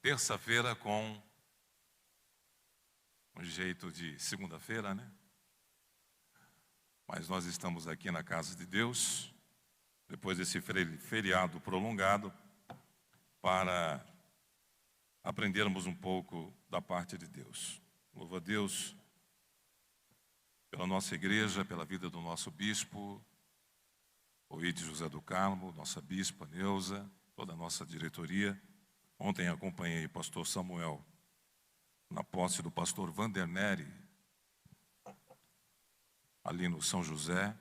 terça-feira com um jeito de segunda-feira, né? Mas nós estamos aqui na casa de Deus, depois desse feriado prolongado, para aprendermos um pouco da parte de Deus. Louvo a Deus pela nossa igreja, pela vida do nosso bispo, Oide José do Carmo, nossa bispa Neuza, toda a nossa diretoria. Ontem acompanhei o pastor Samuel na posse do pastor Vanderneri, ali no São José,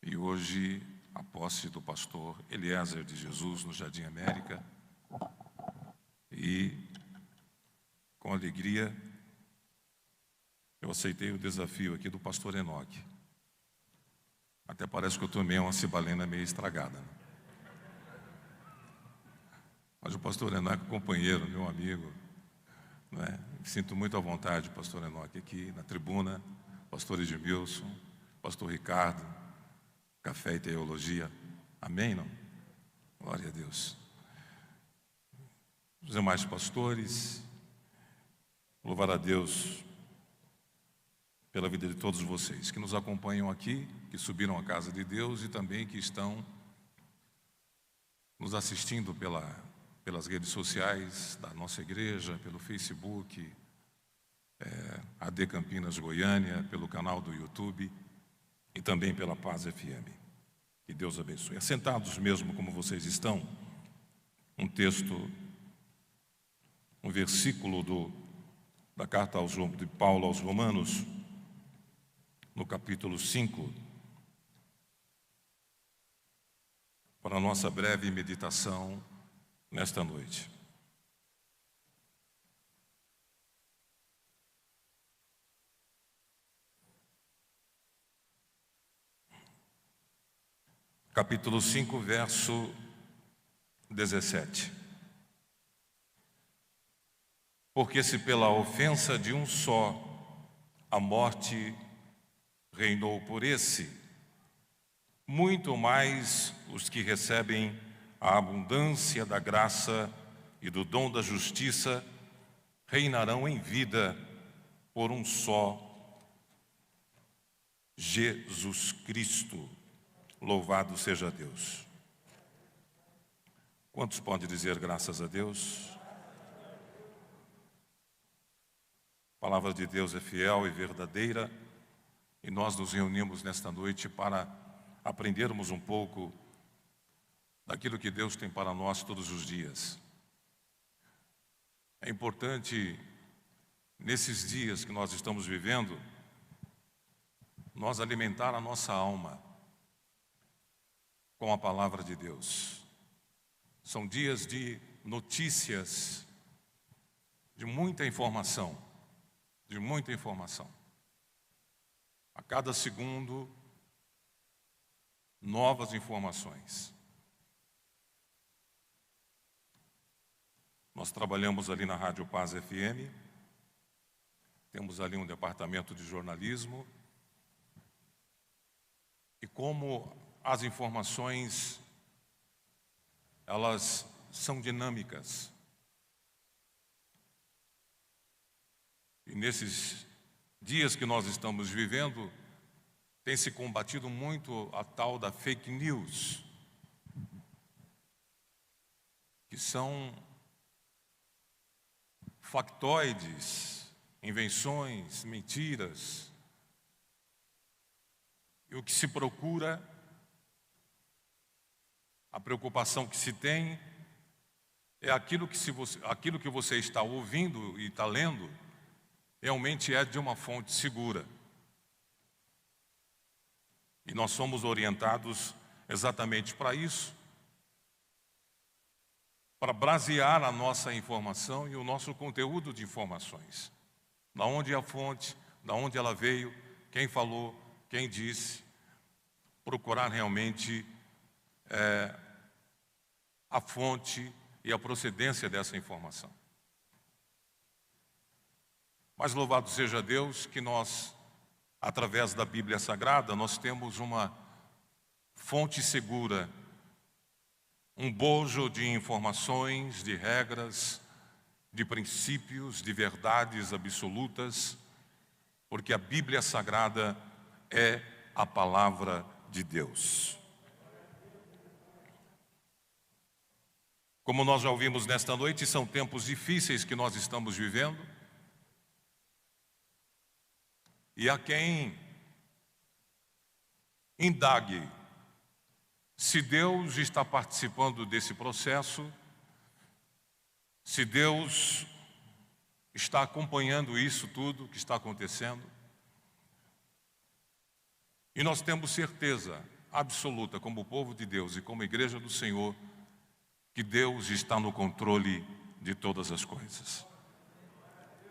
e hoje a posse do pastor Eliezer de Jesus no Jardim América. E com alegria eu aceitei o desafio aqui do pastor Enoque. Até parece que eu tomei uma cibalena meio estragada, né? Mas o pastor Enoque é companheiro, meu amigo, não é? Me sinto muito à vontade, pastor Enoque, aqui na tribuna, pastor Edmilson, pastor Ricardo, Café e Teologia. Amém, não? Glória a Deus. Os demais pastores, louvar a Deus pela vida de todos vocês que nos acompanham aqui, que subiram à casa de Deus e também que estão nos assistindo pelas redes sociais da nossa igreja, pelo Facebook, AD Campinas Goiânia, pelo canal do YouTube e também pela Paz FM. Que Deus abençoe. Assentados mesmo como vocês estão, um texto, um versículo da carta de Paulo aos Romanos, no capítulo 5, para a nossa breve meditação nesta noite. Capítulo 5, verso 17. Porque se pela ofensa de um só a morte reinou por esse, muito mais os que recebem a abundância da graça e do dom da justiça reinarão em vida por um só, Jesus Cristo. Louvado seja Deus. Quantos podem dizer graças a Deus? A palavra de Deus é fiel e verdadeira, e nós nos reunimos nesta noite para aprendermos um pouco daquilo que Deus tem para nós todos os dias. É importante, nesses dias que nós estamos vivendo, nós alimentar a nossa alma com a palavra de Deus. São dias de notícias, de muita informação, A cada segundo, novas informações. Nós trabalhamos ali na Rádio Paz FM, temos ali um departamento de jornalismo, e como as informações, elas são dinâmicas. E nesses dias que nós estamos vivendo, tem se combatido muito a tal da fake news, que são factoides, invenções, mentiras. E o que se procura, a preocupação que se tem, é aquilo que você está ouvindo e está lendo, realmente é de uma fonte segura. E nós somos orientados exatamente para isso, para basear a nossa informação e o nosso conteúdo de informações. Da onde é a fonte, da onde ela veio, quem falou, quem disse. Procurar realmente a fonte e a procedência dessa informação. Mas louvado seja Deus que nós, através da Bíblia Sagrada, nós temos uma fonte segura um bojo de informações, de regras, de princípios, de verdades absolutas, porque a Bíblia Sagrada é a palavra de Deus. Como nós já ouvimos nesta noite, são tempos difíceis que nós estamos vivendo. E há quem indague se Deus está participando desse processo, se Deus está acompanhando isso tudo que está acontecendo. E nós temos certeza absoluta, como povo de Deus e como igreja do Senhor, que Deus está no controle de todas as coisas.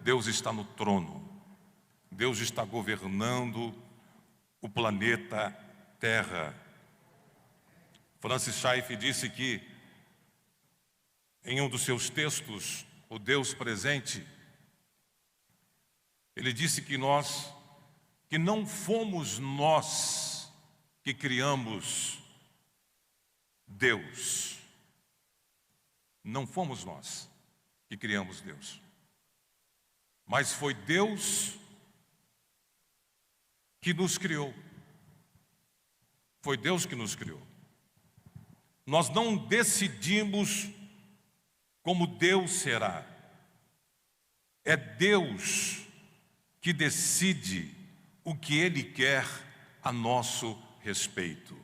Deus está no trono. Deus está governando o planeta Terra. Francis Schaeffer disse que, em um dos seus textos, O Deus Presente, ele disse que não fomos nós que criamos Deus. Não fomos nós que criamos Deus. Mas foi Deus que nos criou. Foi Deus que nos criou. Nós não decidimos como Deus será. É Deus que decide o que Ele quer a nosso respeito.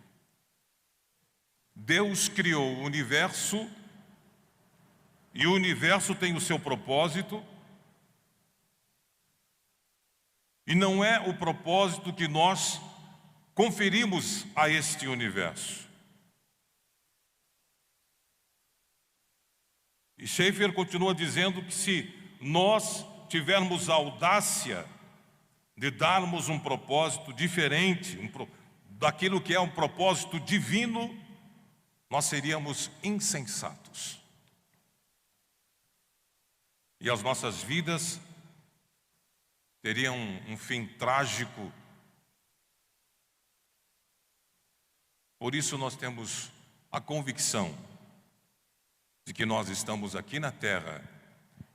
Deus criou o universo e o universo tem o seu propósito, e não é o propósito que nós conferimos a este universo. E Schaeffer continua dizendo que se nós tivermos a audácia de darmos um propósito diferente daquilo que é um propósito divino, nós seríamos insensatos. E as nossas vidas teriam um fim trágico. Por isso nós temos a convicção de que nós estamos aqui na Terra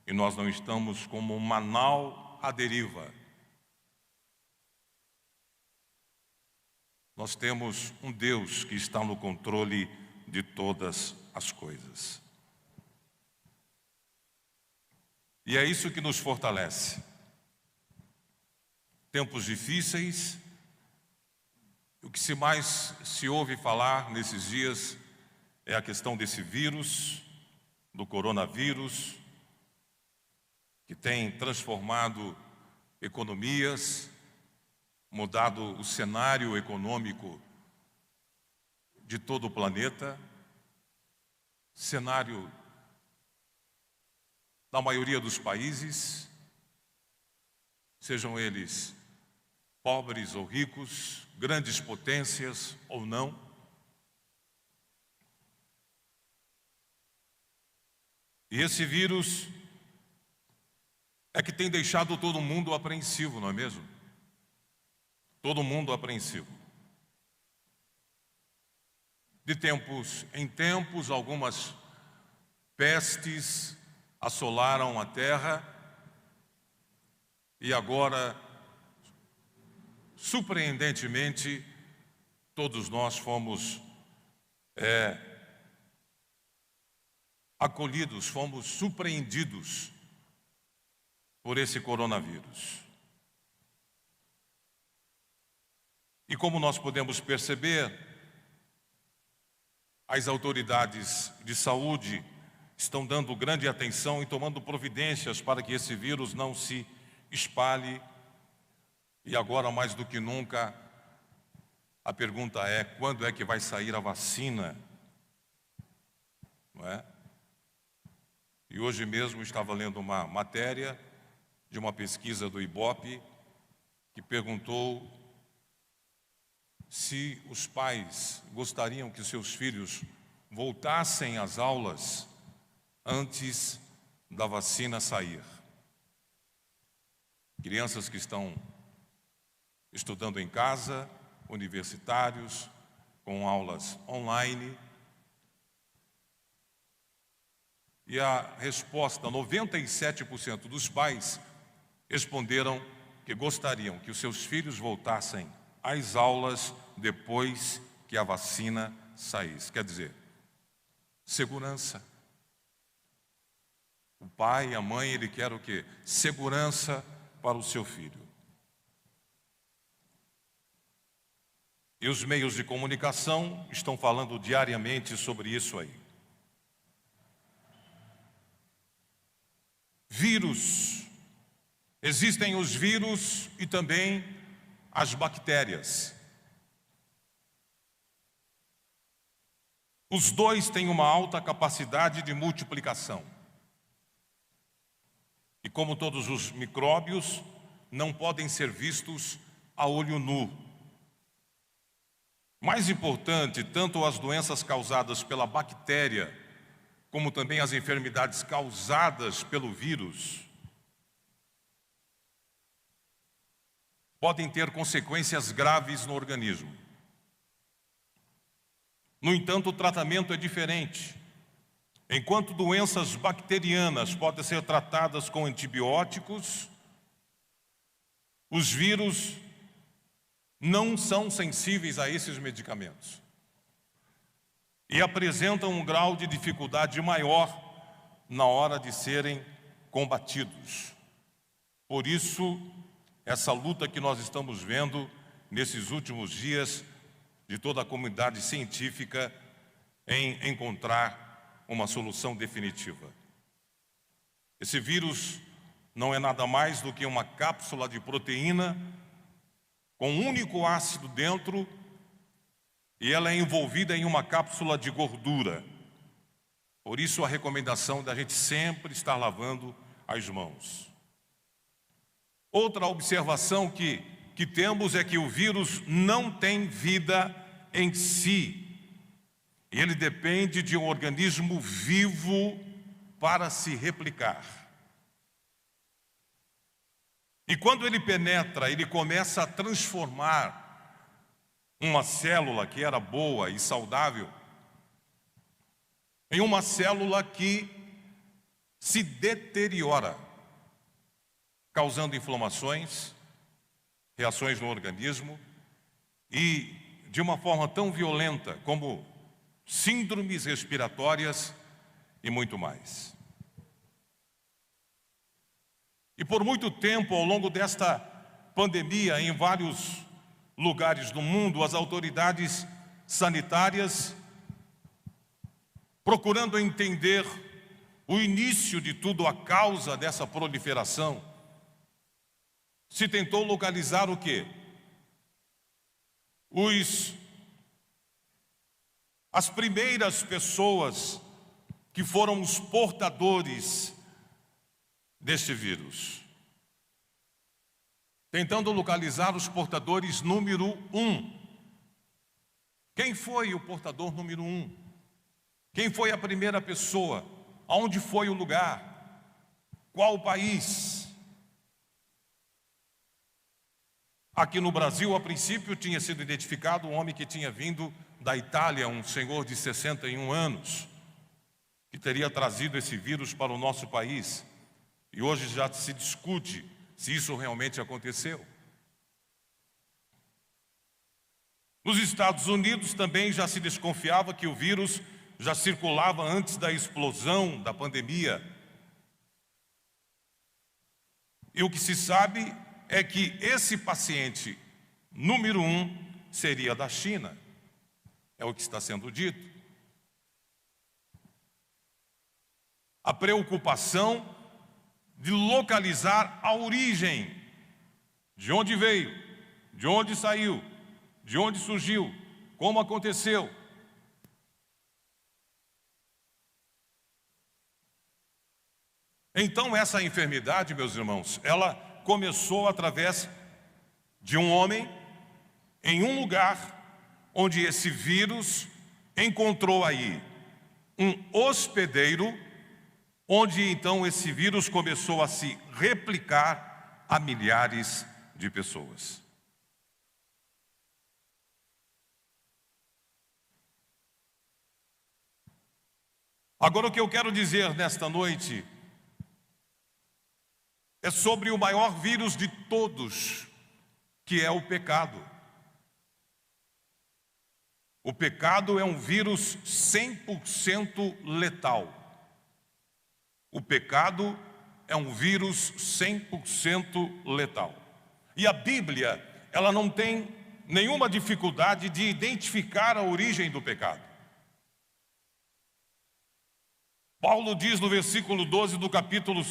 e nós não estamos como um Manaus à deriva. Nós temos um Deus que está no controle de todas as coisas. E é isso que nos fortalece. Tempos difíceis, o que mais se ouve falar nesses dias é a questão desse vírus, do coronavírus, que tem transformado economias, mudado o cenário econômico de todo o planeta, cenário da maioria dos países, sejam eles pobres ou ricos, grandes potências ou não. E esse vírus é que tem deixado todo mundo apreensivo, não é mesmo? Todo mundo apreensivo. De tempos em tempos, algumas pestes assolaram a terra e agora, surpreendentemente, todos nós fomos acolhidos, fomos surpreendidos por esse coronavírus. E como nós podemos perceber, as autoridades de saúde estão dando grande atenção e tomando providências para que esse vírus não se espalhe. E agora, mais do que nunca, a pergunta é: quando é que vai sair a vacina? Não é? E hoje mesmo estava lendo uma matéria de uma pesquisa do Ibope que perguntou se os pais gostariam que seus filhos voltassem às aulas antes da vacina sair. Crianças que estão estudando em casa, universitários, com aulas online. E a resposta, 97% dos pais responderam que gostariam que os seus filhos voltassem às aulas depois que a vacina saísse. Quer dizer, segurança. O pai, a mãe, ele quer o quê? Segurança para o seu filho. E os meios de comunicação estão falando diariamente sobre isso aí. Vírus. Existem os vírus e também as bactérias. Os dois têm uma alta capacidade de multiplicação. E como todos os micróbios, não podem ser vistos a olho nu. Mais importante, tanto as doenças causadas pela bactéria, como também as enfermidades causadas pelo vírus, podem ter consequências graves no organismo. No entanto, o tratamento é diferente. Enquanto doenças bacterianas podem ser tratadas com antibióticos, os vírus não são sensíveis a esses medicamentos e apresentam um grau de dificuldade maior na hora de serem combatidos. Por isso, essa luta que nós estamos vendo nesses últimos dias de toda a comunidade científica em encontrar uma solução definitiva. Esse vírus não é nada mais do que uma cápsula de proteína com um único ácido dentro, e ela é envolvida em uma cápsula de gordura. Por isso a recomendação da gente sempre estar lavando as mãos. Outra observação que temos é que o vírus não tem vida em si. Ele depende de um organismo vivo para se replicar. E quando ele penetra, ele começa a transformar uma célula que era boa e saudável em uma célula que se deteriora, causando inflamações, reações no organismo e de uma forma tão violenta como síndromes respiratórias e muito mais. E por muito tempo, ao longo desta pandemia, em vários lugares do mundo, as autoridades sanitárias, procurando entender o início de tudo, a causa dessa proliferação, se tentou localizar o quê? As primeiras pessoas que foram os portadores deste vírus, tentando localizar os portadores número 1. Quem foi o portador número 1? Quem foi a primeira pessoa? Aonde foi o lugar? Qual o país? Aqui no Brasil, a princípio, tinha sido identificado um homem que tinha vindo da Itália, um senhor de 61 anos, que teria trazido esse vírus para o nosso país. E hoje já se discute se isso realmente aconteceu. Nos Estados Unidos também já se desconfiava que o vírus já circulava antes da explosão da pandemia. E o que se sabe é que esse paciente número 1 seria da China. É o que está sendo dito. A preocupação de localizar a origem, de onde veio, de onde saiu, de onde surgiu, como aconteceu. Então essa enfermidade, meus irmãos, ela começou através de um homem em um lugar onde esse vírus encontrou aí um hospedeiro, onde então esse vírus começou a se replicar a milhares de pessoas. Agora, o que eu quero dizer nesta noite é sobre o maior vírus de todos, que é o pecado. O pecado é um vírus 100% letal. O pecado é um vírus 100% letal. E a Bíblia, ela não tem nenhuma dificuldade de identificar a origem do pecado. Paulo diz no versículo 12 do capítulo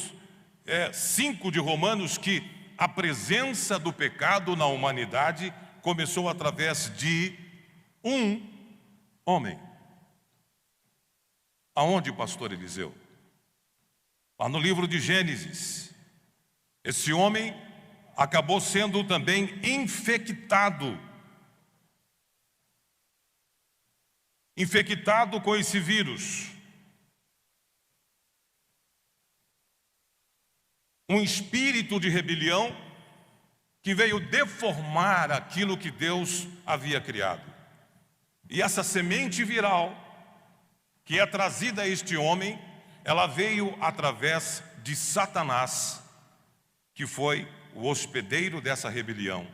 5 de Romanos que a presença do pecado na humanidade começou através de um homem. Aonde, pastor Eliseu? Lá no livro de Gênesis. Esse homem acabou sendo também infectado com esse vírus. Um espírito de rebelião que veio deformar aquilo que Deus havia criado. E essa semente viral que é trazida a este homem, ela veio através de Satanás, que foi o hospedeiro dessa rebelião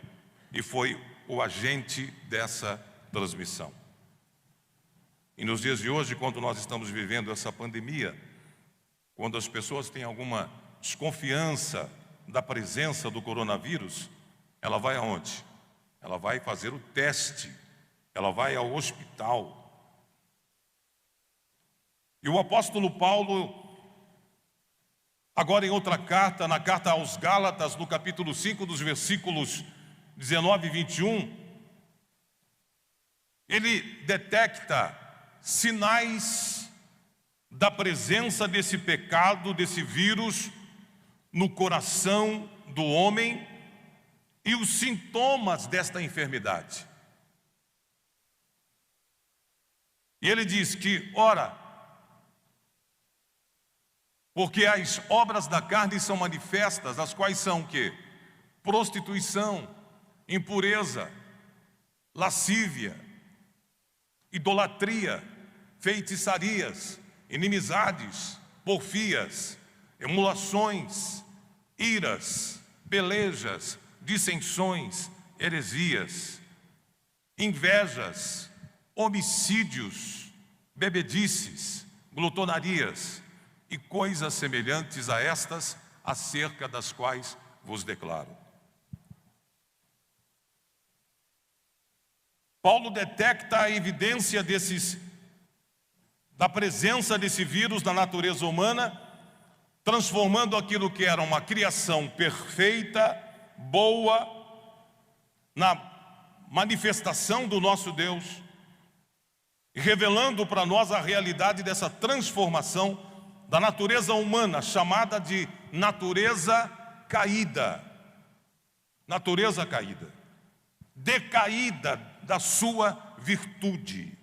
e foi o agente dessa transmissão. E nos dias de hoje, quando nós estamos vivendo essa pandemia, quando as pessoas têm alguma desconfiança da presença do coronavírus, ela vai aonde? Ela vai fazer o teste, ela vai ao hospital. E o apóstolo Paulo, agora em outra carta, na carta aos Gálatas, no capítulo 5, dos versículos 19 e 21, ele detecta sinais da presença desse pecado, desse vírus, no coração do homem e os sintomas desta enfermidade. E ele diz que, ora, porque as obras da carne são manifestas, as quais são o quê? Prostituição, impureza, lascívia, idolatria, feitiçarias, inimizades, porfias, emulações, iras, pelejas, dissensões, heresias, invejas, homicídios, bebedices, glutonarias e coisas semelhantes a estas, acerca das quais vos declaro. Paulo detecta a evidência da presença desse vírus na natureza humana, transformando aquilo que era uma criação perfeita, boa, na manifestação do nosso Deus, e revelando para nós a realidade dessa transformação da natureza humana, chamada de natureza caída. Natureza caída, decaída da sua virtude.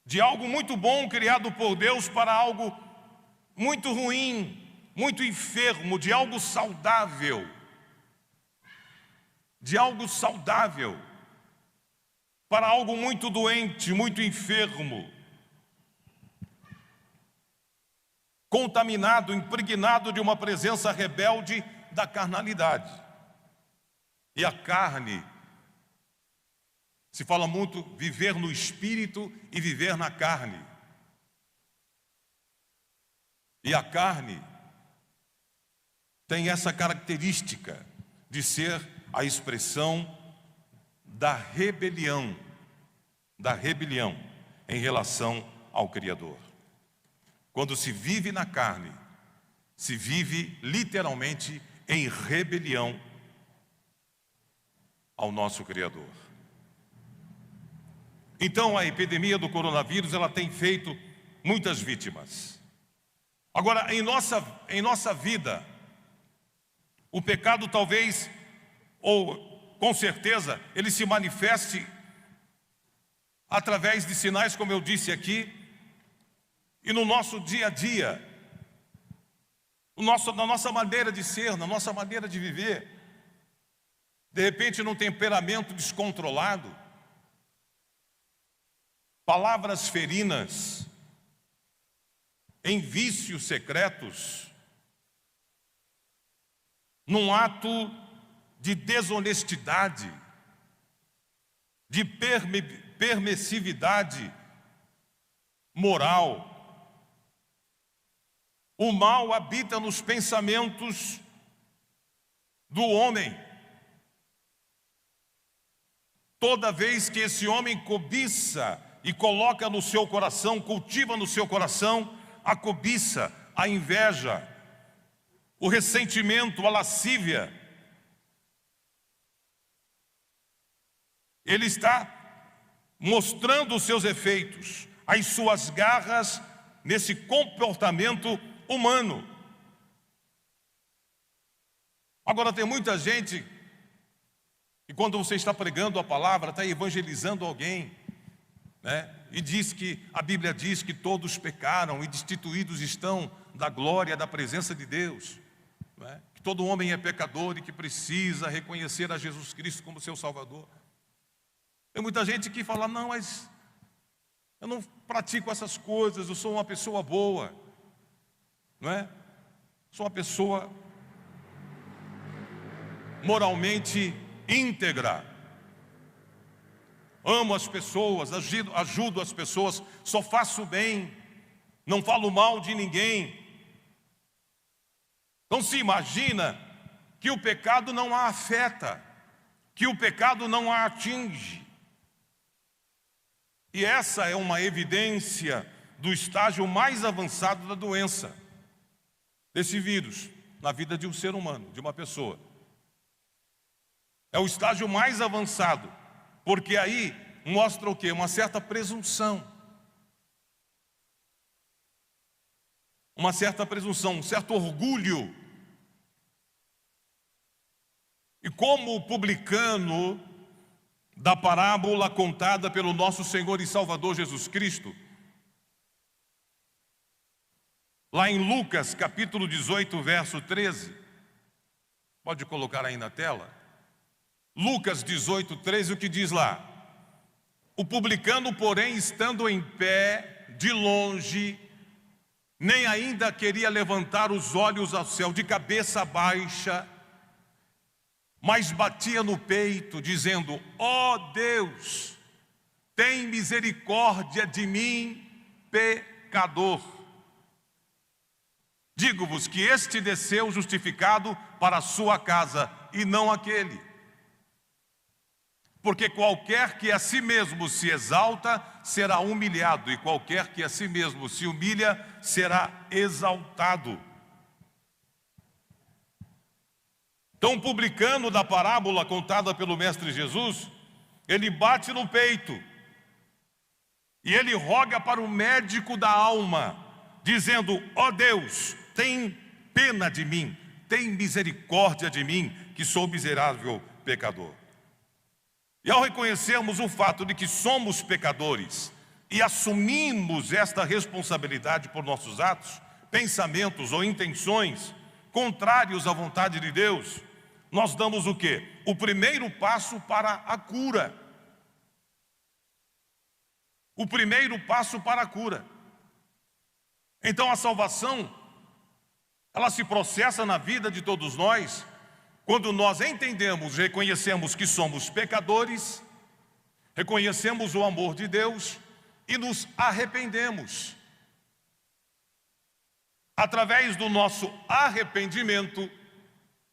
De algo muito bom criado por Deus para algo muito ruim, muito enfermo, de algo saudável. De algo saudável para algo muito doente, muito enfermo. Contaminado, impregnado de uma presença rebelde da carnalidade. E a carne, se fala muito viver no espírito e viver na carne. E a carne tem essa característica de ser a expressão da rebelião em relação ao Criador. Quando se vive na carne, se vive literalmente em rebelião ao nosso Criador. Então a epidemia do coronavírus, ela tem feito muitas vítimas. Agora, em nossa vida, o pecado talvez, ou com certeza, ele se manifeste através de sinais, como eu disse aqui, e no nosso dia a dia, na nossa maneira de ser, na nossa maneira de viver. De repente, num temperamento descontrolado, palavras ferinas, em vícios secretos, num ato de desonestidade, de permissividade moral. O mal habita nos pensamentos do homem. Toda vez que esse homem cobiça e coloca no seu coração, cultiva no seu coração a cobiça, a inveja, o ressentimento, a lascívia, ele está mostrando os seus efeitos, as suas garras nesse comportamento humano. Agora, tem muita gente que, quando você está pregando a palavra, está evangelizando alguém, né? E diz que a Bíblia diz que todos pecaram e destituídos estão da glória, da presença de Deus, né? Que todo homem é pecador e que precisa reconhecer a Jesus Cristo como seu Salvador. Tem muita gente que fala: não, mas eu não pratico essas coisas, eu sou uma pessoa boa, não é? Sou uma pessoa moralmente íntegra, amo as pessoas, ajudo as pessoas, só faço bem, não falo mal de ninguém. Então se imagina que o pecado não a afeta, que o pecado não a atinge. E essa é uma evidência do estágio mais avançado da doença, desse vírus, na vida de um ser humano, de uma pessoa. É o estágio mais avançado, porque aí mostra o quê? Uma certa presunção. Uma certa presunção, um certo orgulho. E como o publicano da parábola contada pelo nosso Senhor e Salvador Jesus Cristo, lá em Lucas, capítulo 18, verso 13, pode colocar aí na tela, Lucas 18, 13, o que diz lá? O publicano, porém, estando em pé, de longe, nem ainda queria levantar os olhos ao céu, de cabeça baixa, mas batia no peito, dizendo: ó Deus, tem misericórdia de mim, pecador. Digo-vos que este desceu justificado para a sua casa, e não aquele. Porque qualquer que a si mesmo se exalta, será humilhado, e qualquer que a si mesmo se humilha, será exaltado. Então, o publicano da parábola contada pelo Mestre Jesus, ele bate no peito e ele roga para o médico da alma, dizendo: ó Deus, tem pena de mim, tem misericórdia de mim, que sou miserável pecador. E ao reconhecermos o fato de que somos pecadores e assumimos esta responsabilidade por nossos atos, pensamentos ou intenções contrários à vontade de Deus, nós damos o quê? O primeiro passo para a cura. O primeiro passo para a cura. Então a salvação, ela se processa na vida de todos nós, quando nós entendemos, reconhecemos que somos pecadores, reconhecemos o amor de Deus e nos arrependemos. Através do nosso arrependimento,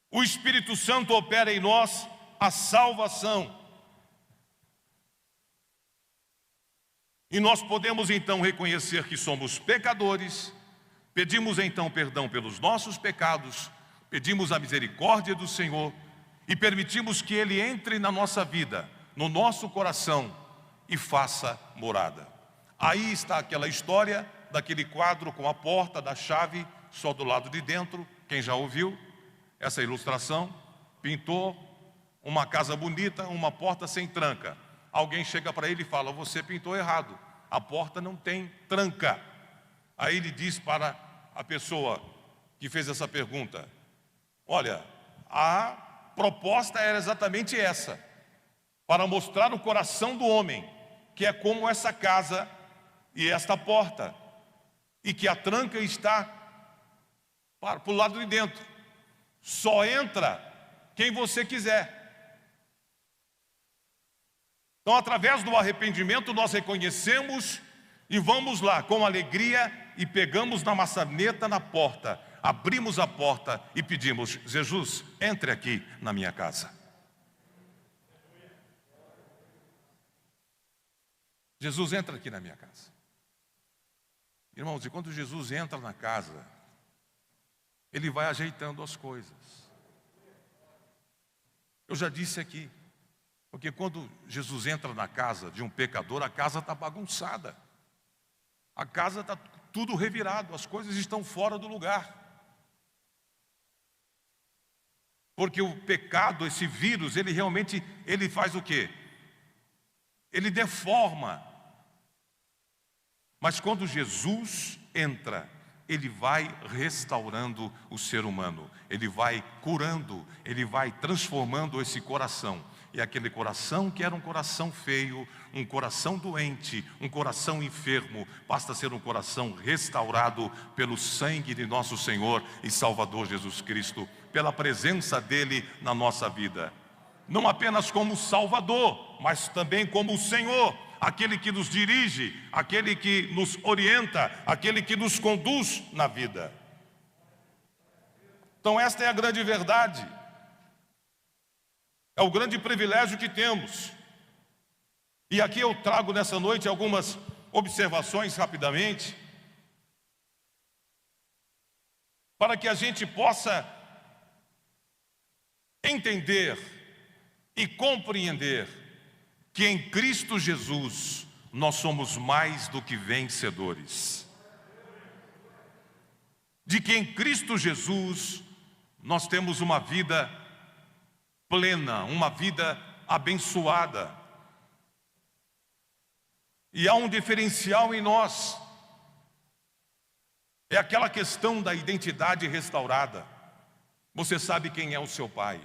o Espírito Santo opera em nós a salvação. E nós podemos então reconhecer que somos pecadores, pedimos então perdão pelos nossos pecados, pedimos a misericórdia do Senhor e permitimos que Ele entre na nossa vida, no nosso coração e faça morada. Aí está aquela história daquele quadro com a porta da chave só do lado de dentro. Quem já ouviu essa ilustração? Pintou uma casa bonita, uma porta sem tranca. Alguém chega para ele e fala: você pintou errado, a porta não tem tranca. Aí ele diz para a pessoa que fez essa pergunta: olha, a proposta era exatamente essa, para mostrar o coração do homem, que é como essa casa e esta porta. e que a tranca está para o lado de dentro. Só entra quem você quiser. Então, através do arrependimento, nós reconhecemos e vamos lá com alegria e pegamos na maçaneta na porta, abrimos a porta e pedimos: Jesus, entre aqui na minha casa. Jesus, entra aqui na minha casa. Irmãos, e quando Jesus entra na casa, Ele vai ajeitando as coisas. Eu já disse aqui, porque quando Jesus entra na casa de um pecador, a casa está bagunçada. A casa está tudo revirado, as coisas estão fora do lugar. Porque o pecado, esse vírus, ele realmente, ele faz o quê? Ele deforma. Mas quando Jesus entra, Ele vai restaurando o ser humano. Ele vai curando, Ele vai transformando esse coração. E aquele coração que era um coração feio, um coração doente, um coração enfermo, basta ser um coração restaurado pelo sangue de nosso Senhor e Salvador Jesus Cristo, pela presença dEle na nossa vida. Não apenas como Salvador, mas também como o Senhor, aquele que nos dirige, aquele que nos orienta, aquele que nos conduz na vida. Então esta é a grande verdade. É o grande privilégio que temos. E aqui eu trago nessa noite algumas observações rapidamente, para que a gente possa entender e compreender que em Cristo Jesus nós somos mais do que vencedores. De que em Cristo Jesus nós temos uma vida plena, uma vida abençoada. E há um diferencial em nós. É aquela questão da identidade restaurada. Você sabe quem é o seu pai.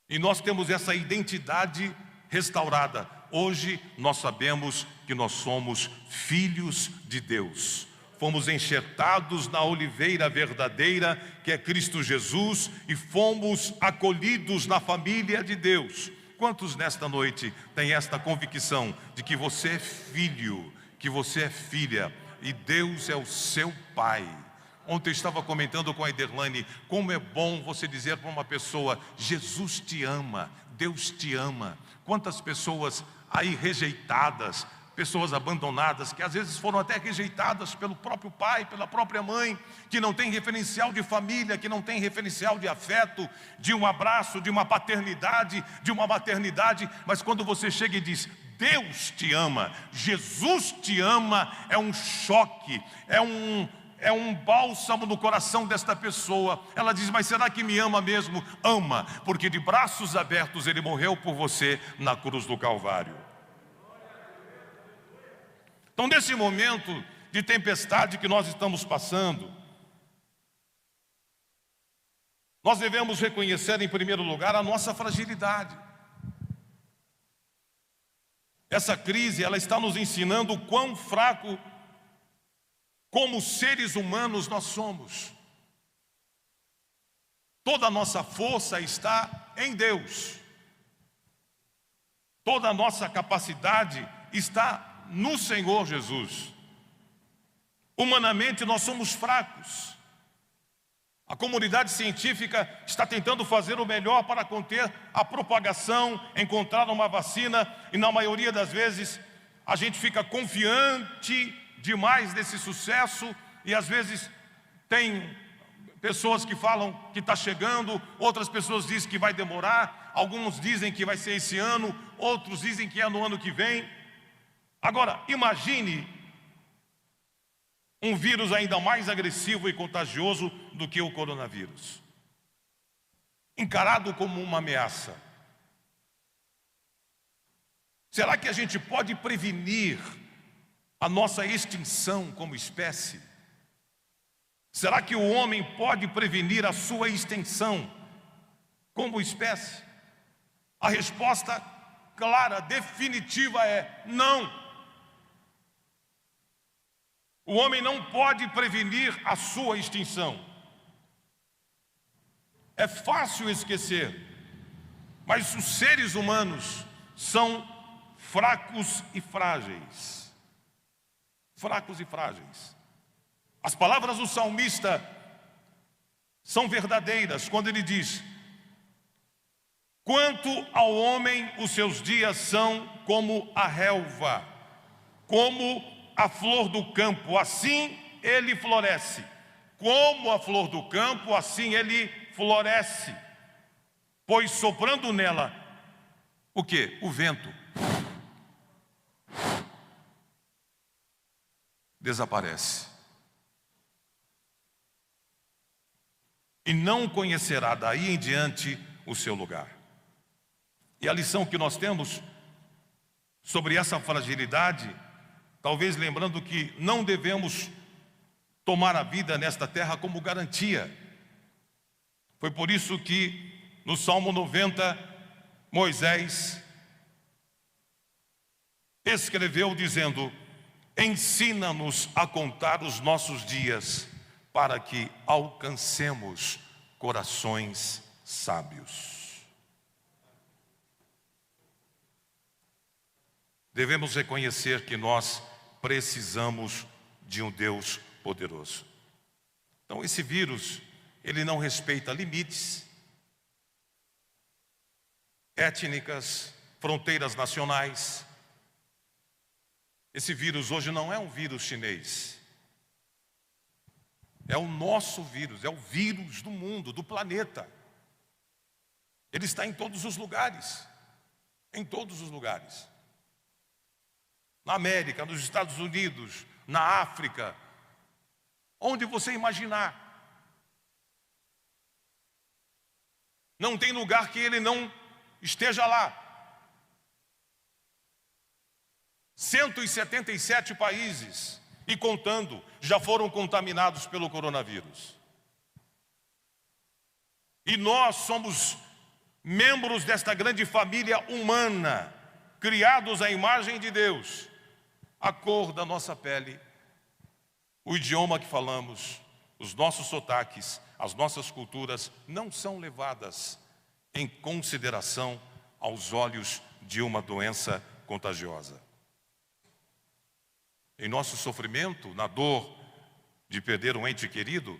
E nós temos essa identidade restaurada. Hoje nós sabemos que nós somos filhos de Deus. Fomos enxertados na oliveira verdadeira, que é Cristo Jesus, e fomos acolhidos na família de Deus. Quantos nesta noite têm esta convicção de que você é filho, que você é filha, e Deus é o seu Pai? Ontem eu estava comentando com a Ederlane como é bom você dizer para uma pessoa: Jesus te ama, Deus te ama. Quantas pessoas aí rejeitadas, pessoas abandonadas, que às vezes foram até rejeitadas pelo próprio pai, pela própria mãe, que não tem referencial de família, que não tem referencial de afeto, de um abraço, de uma paternidade, de uma maternidade. Mas quando você chega e diz: Deus te ama, Jesus te ama, é um choque, é um bálsamo no coração desta pessoa. Ela diz: mas será que me ama mesmo? Ama, porque de braços abertos Ele morreu por você na cruz do Calvário. Então, nesse momento de tempestade que nós estamos passando, nós devemos reconhecer em primeiro lugar a nossa fragilidade. Essa crise, ela está nos ensinando o quão fraco como seres humanos nós somos. Toda a nossa força está em Deus. Toda a nossa capacidade está no Senhor Jesus. Humanamente nós somos fracos. A comunidade científica está tentando fazer o melhor para conter a propagação, encontrar uma vacina, e na maioria das vezes a gente fica confiante demais desse sucesso, e às vezes tem pessoas que falam que está chegando, outras pessoas dizem que vai demorar, alguns dizem que vai ser esse ano, outros dizem que é no ano que vem. Agora, imagine um vírus ainda mais agressivo e contagioso do que o coronavírus, encarado como uma ameaça. Será que a gente pode prevenir a nossa extinção como espécie? Será que o homem pode prevenir a sua extinção como espécie? A resposta clara, definitiva é não. O homem não pode prevenir a sua extinção. É fácil esquecer, mas os seres humanos são fracos e frágeis. Fracos e frágeis. As palavras do salmista são verdadeiras quando ele diz: quanto ao homem, os seus dias são como a relva, como a flor do campo, assim ele floresce. Como a flor do campo, assim ele floresce. Pois soprando nela, o quê? O vento. Desaparece. E não conhecerá daí em diante o seu lugar. E a lição que nós temos sobre essa fragilidade, talvez lembrando que não devemos tomar a vida nesta terra como garantia. Foi por isso que no Salmo 90, Moisés escreveu dizendo: ensina-nos a contar os nossos dias, para que alcancemos corações sábios. Devemos reconhecer que nós precisamos de um Deus poderoso. Então esse vírus, ele não respeita limites étnicas, fronteiras nacionais. Esse vírus hoje não é um vírus chinês. É o nosso vírus, é o vírus do mundo, do planeta. Ele está em todos os lugares. Em todos os lugares. Na América, nos Estados Unidos, na África, onde você imaginar. Não tem lugar que ele não esteja lá. 177 países e contando já foram contaminados pelo coronavírus. E nós somos membros desta grande família humana, criados à imagem de Deus. A cor da nossa pele, o idioma que falamos, os nossos sotaques, as nossas culturas não são levadas em consideração aos olhos de uma doença contagiosa. Em nosso sofrimento, na dor de perder um ente querido,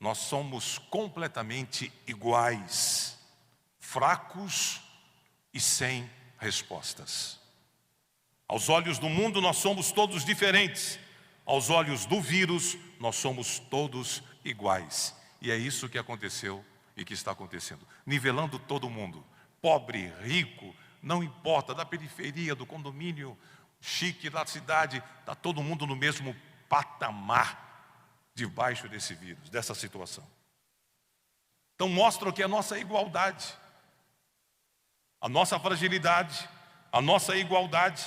nós somos completamente iguais, fracos e sem respostas. Aos olhos do mundo, nós somos todos diferentes. Aos olhos do vírus, nós somos todos iguais. E é isso que aconteceu e que está acontecendo. Nivelando todo mundo. Pobre, rico, não importa, da periferia, do condomínio chique da cidade, está todo mundo no mesmo patamar debaixo desse vírus, dessa situação. Então mostra que a nossa igualdade, a nossa fragilidade, a nossa igualdade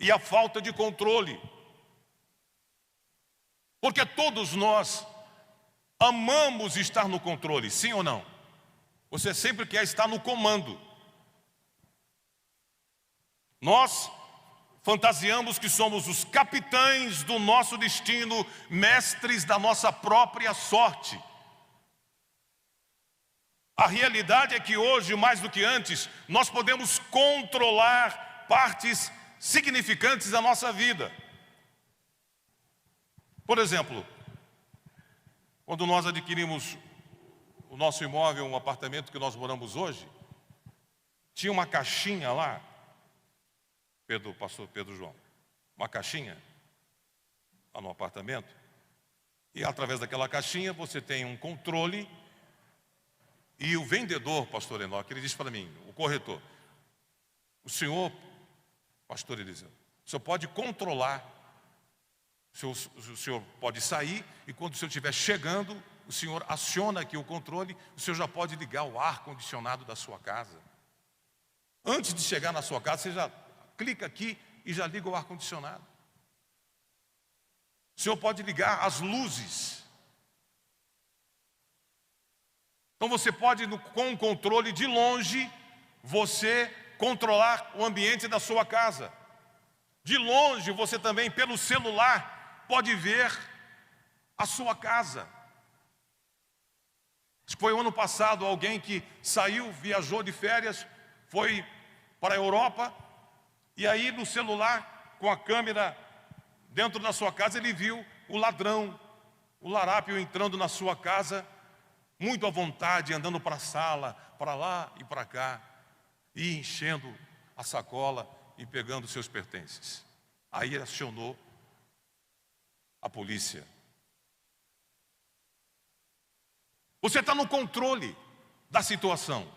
e a falta de controle. Porque todos nós amamos estar no controle, sim ou não? Você sempre quer estar no comando. Nós fantasiamos que somos os capitães do nosso destino, mestres da nossa própria sorte. A realidade é que hoje, mais do que antes, nós podemos controlar partes significantes da nossa vida. Por exemplo, quando nós adquirimos o nosso imóvel, um apartamento que nós moramos hoje, tinha uma caixinha lá, pastor Pedro João, uma caixinha lá no apartamento, e através daquela caixinha você tem um controle, e o vendedor, pastor Enoque, ele disse para mim, o corretor, o senhor, pastor Eliseu, o senhor pode controlar, o senhor pode sair, e quando o senhor estiver chegando, o senhor aciona aqui o controle, o senhor já pode ligar o ar-condicionado da sua casa. Antes de chegar na sua casa, você já clica aqui e já liga o ar-condicionado. O senhor pode ligar as luzes. Então você pode, com o controle de longe, você controlar o ambiente da sua casa. De longe, você também, pelo celular, pode ver a sua casa. Acho que foi o ano passado, alguém que saiu, viajou de férias, foi para a Europa, e aí no celular, com a câmera dentro da sua casa, ele viu o ladrão, o larápio entrando na sua casa, muito à vontade, andando para a sala, para lá e para cá, e enchendo a sacola e pegando seus pertences. Aí acionou a polícia. Você está no controle da situação.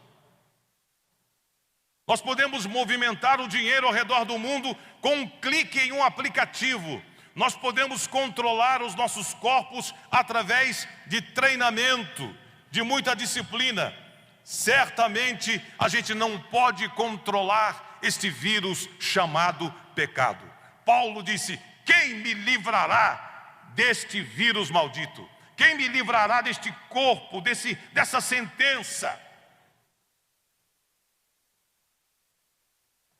Nós podemos movimentar o dinheiro ao redor do mundo com um clique em um aplicativo. Nós podemos controlar os nossos corpos através de treinamento, de muita disciplina. Certamente a gente não pode controlar este vírus chamado pecado. Paulo disse: quem me livrará deste vírus maldito? Quem me livrará deste corpo, dessa sentença?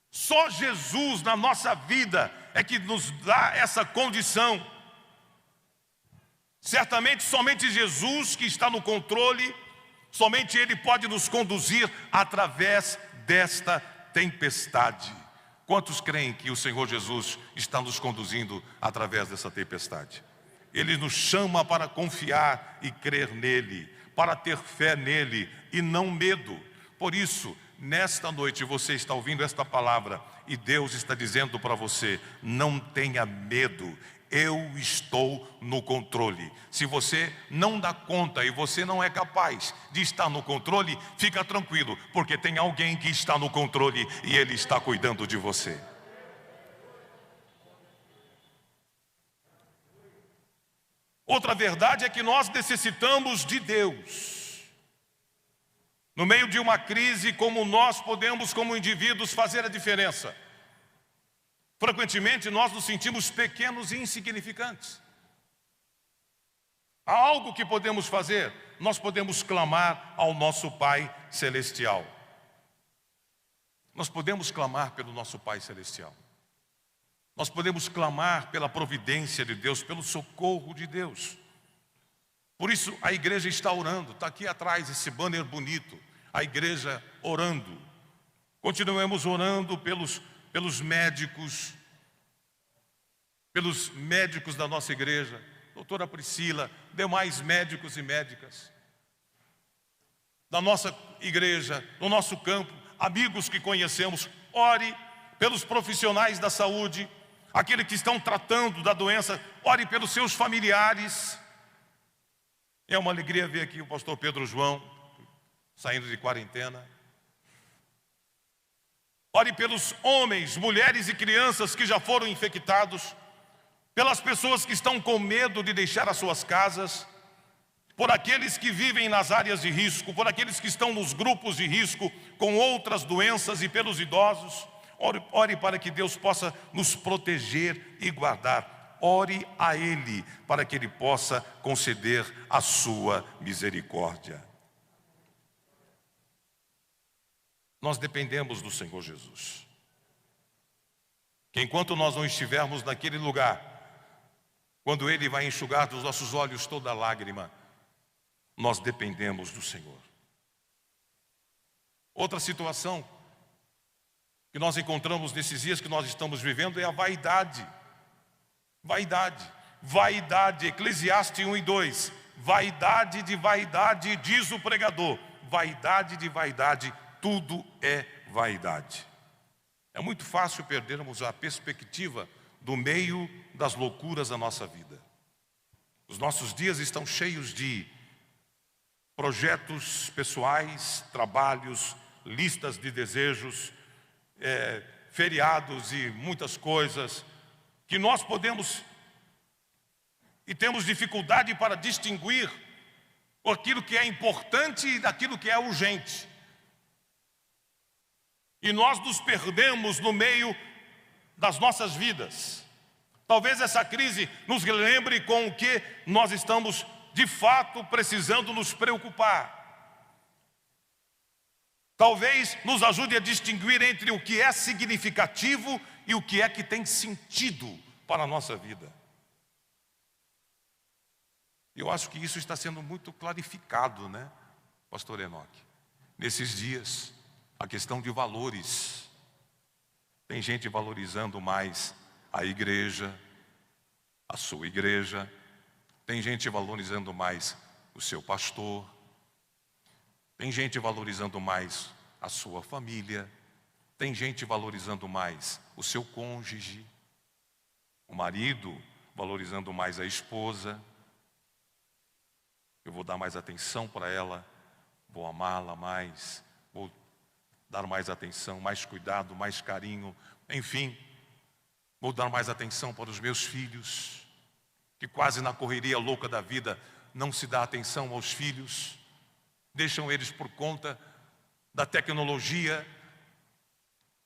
Só Jesus na nossa vida é que nos dá essa condição. Certamente somente Jesus, que está no controle, somente Ele pode nos conduzir através desta tempestade. Quantos creem que o Senhor Jesus está nos conduzindo através dessa tempestade? Ele nos chama para confiar e crer nele, para ter fé nele e não medo. Por isso, nesta noite você está ouvindo esta palavra e Deus está dizendo para você: não tenha medo, eu estou no controle. Se você não dá conta e você não é capaz de estar no controle, fica tranquilo, porque tem alguém que está no controle e Ele está cuidando de você. Outra verdade é que nós necessitamos de Deus. No meio de uma crise, como nós podemos, como indivíduos, fazer a diferença? Frequentemente nós nos sentimos pequenos e insignificantes. Há algo que podemos fazer? Nós podemos clamar ao nosso Pai Celestial. Nós podemos clamar pelo nosso Pai Celestial. Nós podemos clamar pela providência de Deus, pelo socorro de Deus. Por isso a igreja está orando. Está aqui atrás esse banner bonito, a igreja orando. Continuemos orando pelos médicos da nossa igreja, doutora Priscila, demais médicos e médicas da nossa igreja, no nosso campo, amigos que conhecemos. Ore pelos profissionais da saúde, aqueles que estão tratando da doença. Ore pelos seus familiares. É uma alegria ver aqui o pastor Pedro João, saindo de quarentena. Ore pelos homens, mulheres e crianças que já foram infectados, pelas pessoas que estão com medo de deixar as suas casas, por aqueles que vivem nas áreas de risco, por aqueles que estão nos grupos de risco com outras doenças e pelos idosos. Ore para que Deus possa nos proteger e guardar. Ore a Ele para que Ele possa conceder a sua misericórdia. Nós dependemos do Senhor Jesus. Que enquanto nós não estivermos naquele lugar, quando Ele vai enxugar dos nossos olhos toda lágrima, nós dependemos do Senhor. Outra situação que nós encontramos nesses dias que nós estamos vivendo é a vaidade. Vaidade, Eclesiastes 1:2. Vaidade de vaidade, diz o pregador. Vaidade de vaidade, tudo é vaidade. É muito fácil perdermos a perspectiva do meio das loucuras da nossa vida. Os nossos dias estão cheios de projetos pessoais, trabalhos, listas de desejos, feriados e muitas coisas que nós podemos e temos dificuldade para distinguir aquilo que é importante daquilo que é urgente. E nós nos perdemos no meio das nossas vidas. Talvez essa crise nos lembre com o que nós estamos de fato precisando nos preocupar. Talvez nos ajude a distinguir entre o que é significativo e o que é que tem sentido para a nossa vida. Eu acho que isso está sendo muito clarificado, né, pastor Enoque? Nesses dias, a questão de valores. Tem gente valorizando mais a igreja, a sua igreja. Tem gente valorizando mais o seu pastor. Tem gente valorizando mais a sua família. Tem gente valorizando mais o seu cônjuge. O marido valorizando mais a esposa. Eu vou dar mais atenção para ela, vou amá-la mais, vou dar mais atenção, mais cuidado, mais carinho, enfim, vou dar mais atenção para os meus filhos, que quase na correria louca da vida não se dá atenção aos filhos, deixam eles por conta da tecnologia,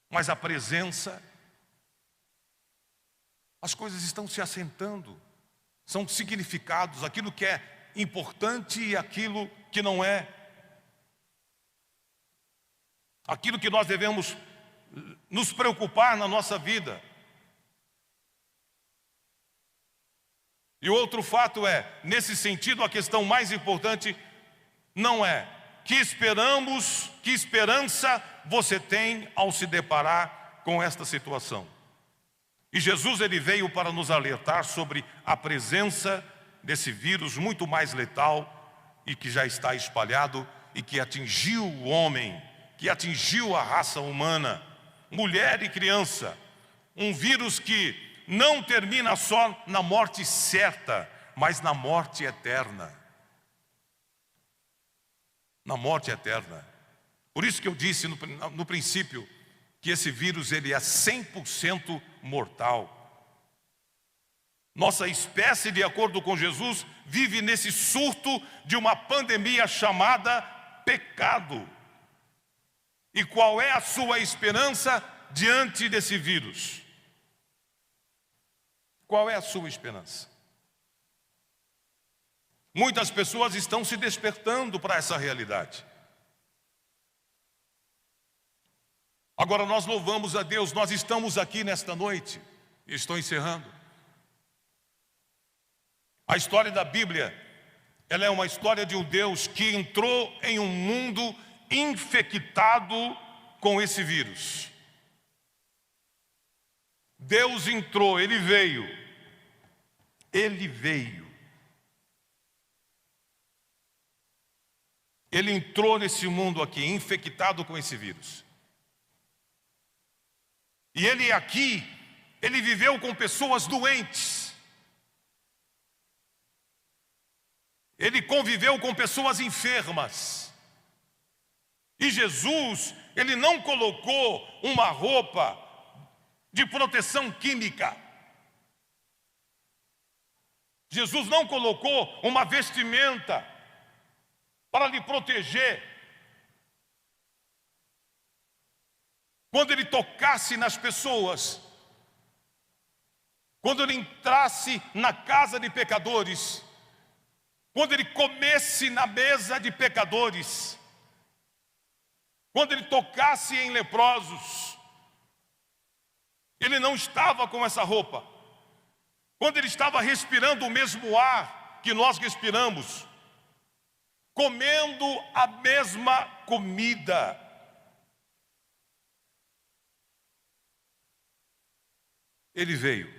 mas a presença, as coisas estão se assentando, são significados, aquilo que é importante e aquilo que não é. Aquilo que nós devemos nos preocupar na nossa vida. E outro fato é, nesse sentido, a questão mais importante não é que esperança você tem ao se deparar com esta situação. E Jesus, ele veio para nos alertar sobre a presença desse vírus muito mais letal e que já está espalhado e que atingiu o homem, que atingiu a raça humana, mulher e criança. Um vírus que não termina só na morte certa, mas na morte eterna. Na morte eterna. Por isso que eu disse no princípio que esse vírus ele é 100% mortal. Nossa espécie, de acordo com Jesus, vive nesse surto de uma pandemia chamada pecado. E qual é a sua esperança diante desse vírus? Qual é a sua esperança? Muitas pessoas estão se despertando para essa realidade. Agora nós louvamos a Deus, nós estamos aqui nesta noite, e estou encerrando. A história da Bíblia, ela é uma história de um Deus que entrou em um mundo infectado com esse vírus. Deus entrou, Ele veio. Ele veio. Ele entrou nesse mundo aqui, infectado com esse vírus. E Ele aqui, Ele viveu com pessoas doentes. Ele conviveu com pessoas enfermas. E Jesus, Ele não colocou uma roupa de proteção química. Jesus não colocou uma vestimenta para lhe proteger. Quando Ele tocasse nas pessoas, quando Ele entrasse na casa de pecadores, quando Ele comesse na mesa de pecadores, quando Ele tocasse em leprosos, Ele não estava com essa roupa. Quando Ele estava respirando o mesmo ar que nós respiramos, comendo a mesma comida, Ele veio,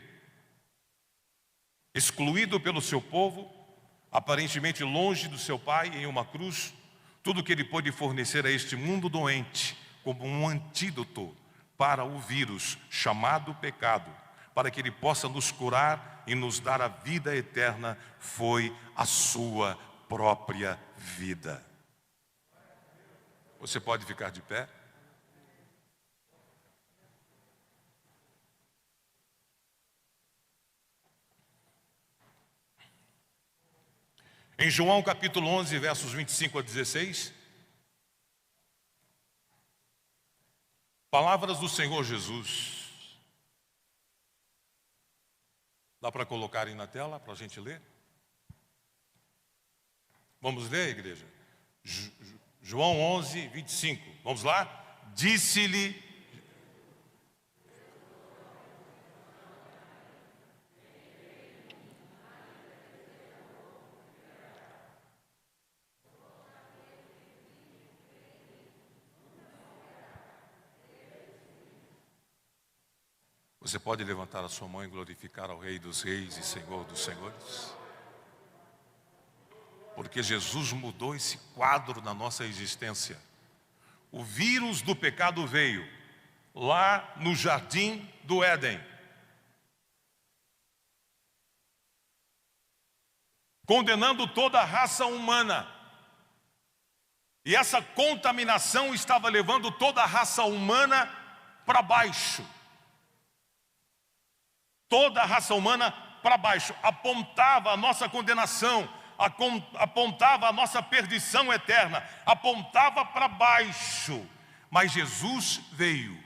excluído pelo seu povo, aparentemente longe do seu Pai, em uma cruz. Tudo que Ele pôde fornecer a este mundo doente como um antídoto para o vírus chamado pecado, para que Ele possa nos curar e nos dar a vida eterna, foi a sua própria vida. Você pode ficar de pé? Em João capítulo 11, versos 25 a 16, palavras do Senhor Jesus. Dá para colocarem na tela para a gente ler? Vamos ler, igreja? João 11, 25. Vamos lá? Disse-lhe... Você pode levantar a sua mão e glorificar ao Rei dos Reis e Senhor dos Senhores? Porque Jesus mudou esse quadro na nossa existência. O vírus do pecado veio lá no jardim do Éden, condenando toda a raça humana. E essa contaminação estava levando toda a raça humana para baixo. Toda a raça humana para baixo. Apontava a nossa condenação, apontava a nossa perdição eterna, apontava para baixo. Mas Jesus veio,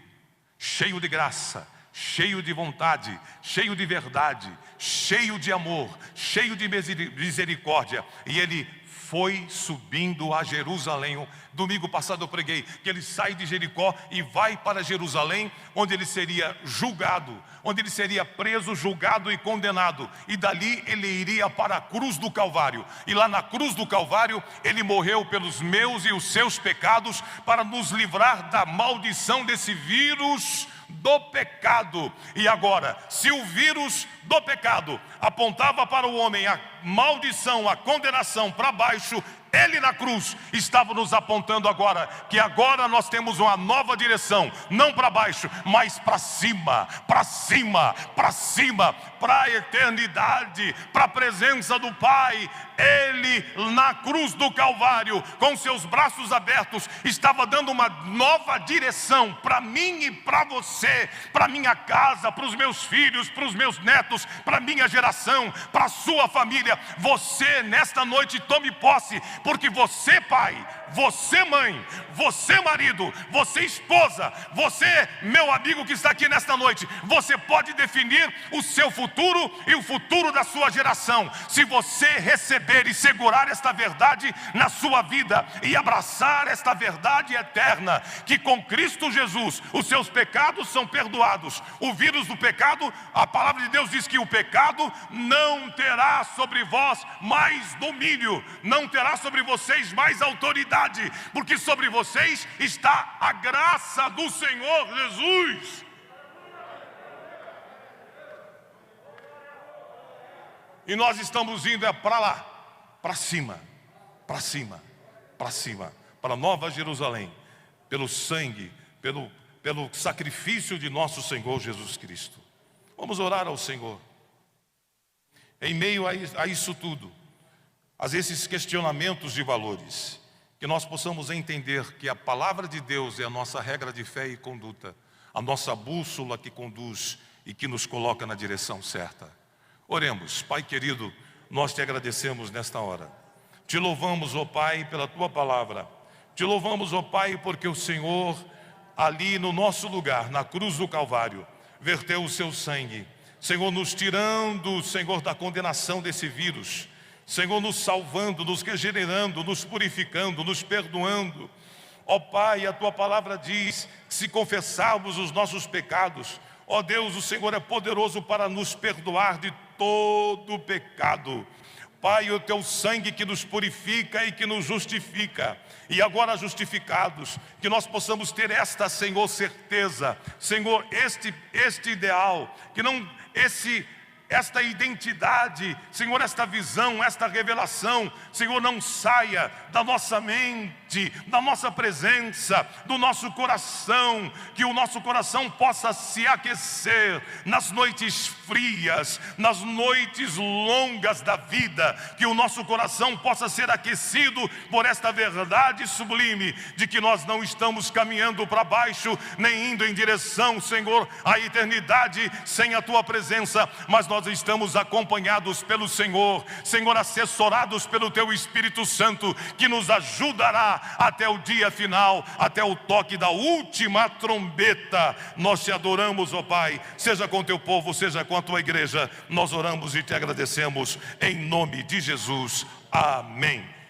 cheio de graça, cheio de vontade, cheio de verdade, cheio de amor, cheio de misericórdia. E Ele foi subindo a Jerusalém. Domingo passado eu preguei que Ele sai de Jericó e vai para Jerusalém, onde Ele seria julgado, onde Ele seria preso, julgado e condenado. E dali Ele iria para a cruz do Calvário. E lá na cruz do Calvário Ele morreu pelos meus e os seus pecados, para nos livrar da maldição desse vírus do pecado. E agora, se o vírus do pecado apontava para o homem a maldição, a condenação para baixo, Ele na cruz estava nos apontando agora, que agora nós temos uma nova direção, não para baixo, mas para cima, para cima, para cima, para a eternidade, para a presença do Pai. Ele na cruz do Calvário, com seus braços abertos, estava dando uma nova direção para mim e para você, para minha casa, para os meus filhos, para os meus netos, para a minha geração, para a sua família. Você nesta noite tome posse, porque você pai, você mãe, você marido, você esposa, você meu amigo que está aqui nesta noite, você pode definir o seu futuro e o futuro da sua geração, se você receber e segurar esta verdade na sua vida e abraçar esta verdade eterna, que com Cristo Jesus os seus pecados são perdoados. O vírus do pecado, a palavra de Deus diz que o pecado não terá sobre vós mais domínio, não terá sobre vocês mais autoridade, porque sobre vocês está a graça do Senhor Jesus. E nós estamos indo para lá, para cima, para cima, para cima, para Nova Jerusalém, pelo sangue, pelo sacrifício de nosso Senhor Jesus Cristo. Vamos orar ao Senhor. Em meio a isso tudo, a esses questionamentos de valores, que nós possamos entender que a palavra de Deus é a nossa regra de fé e conduta, a nossa bússola que conduz e que nos coloca na direção certa. Oremos. Pai querido, nós te agradecemos nesta hora. Te louvamos, ó Pai, pela tua palavra. Te louvamos, ó Pai, porque o Senhor, ali no nosso lugar, na cruz do Calvário, verteu o seu sangue. Senhor, nos tirando, Senhor, da condenação desse vírus. Senhor, nos salvando, nos regenerando, nos purificando, nos perdoando. Ó Pai, a tua palavra diz que se confessarmos os nossos pecados, ó Deus, o Senhor é poderoso para nos perdoar de todo pecado. Pai, o teu sangue que nos purifica e que nos justifica. E agora justificados, que nós possamos ter esta, Senhor, certeza, Senhor, este ideal, que não esta identidade, Senhor, esta visão, esta revelação, Senhor, não saia da nossa mente, da nossa presença, do nosso coração, que o nosso coração possa se aquecer nas noites frias, nas noites longas da vida, que o nosso coração possa ser aquecido por esta verdade sublime, de que nós não estamos caminhando para baixo, nem indo em direção, Senhor, à eternidade sem a tua presença, mas nós estamos acompanhados pelo Senhor, Senhor, assessorados pelo teu Espírito Santo, que nos ajudará até o dia final, até o toque da última trombeta. Nós te adoramos, ó Pai, seja com teu povo, seja com a tua igreja. Nós oramos e te agradecemos em nome de Jesus. Amém.